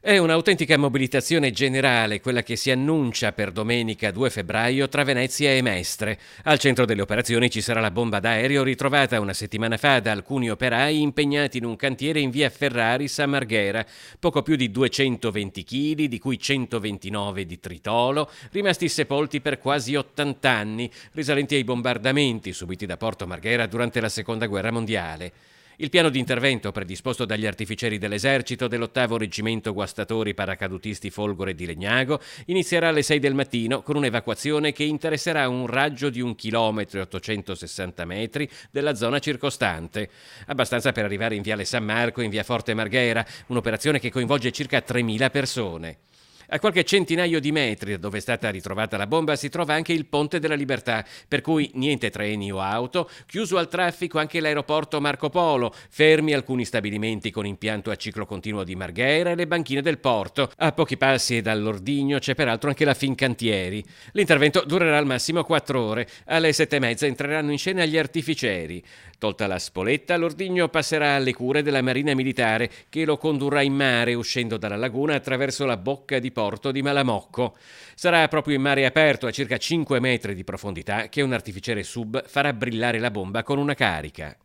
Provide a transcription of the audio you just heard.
È un'autentica mobilitazione generale quella che si annuncia per domenica 2 febbraio tra Venezia e Mestre. Al centro delle operazioni ci sarà la bomba d'aereo ritrovata una settimana fa da alcuni operai impegnati in un cantiere in via Ferraris a Marghera. Poco più di 220 kg, di cui 129 di tritolo, rimasti sepolti per quasi 80 anni, risalenti ai bombardamenti subiti da Porto Marghera durante la Seconda Guerra Mondiale. Il piano di intervento predisposto dagli artificieri dell'esercito dell'8° Reggimento Guastatori Paracadutisti Folgore di Legnago inizierà alle 6 del mattino con un'evacuazione che interesserà un raggio di 1 chilometro e 860 metri della zona circostante, abbastanza per arrivare in Viale San Marco e in via Forte Marghera, un'operazione che coinvolge circa 3.000 persone. A qualche centinaio di metri da dove è stata ritrovata la bomba si trova anche il Ponte della Libertà, per cui niente treni o auto, chiuso al traffico anche l'aeroporto Marco Polo, fermi alcuni stabilimenti con impianto a ciclo continuo di Marghera e le banchine del porto. A pochi passi dall'ordigno c'è peraltro anche la Fincantieri. L'intervento durerà al massimo 4 ore. Alle 7:30 entreranno in scena gli artificieri. Tolta la spoletta, l'ordigno passerà alle cure della Marina Militare, che lo condurrà in mare uscendo dalla laguna attraverso la bocca di porto di Malamocco. Sarà proprio in mare aperto a circa 5 metri di profondità che un artificiere sub farà brillare la bomba con una carica.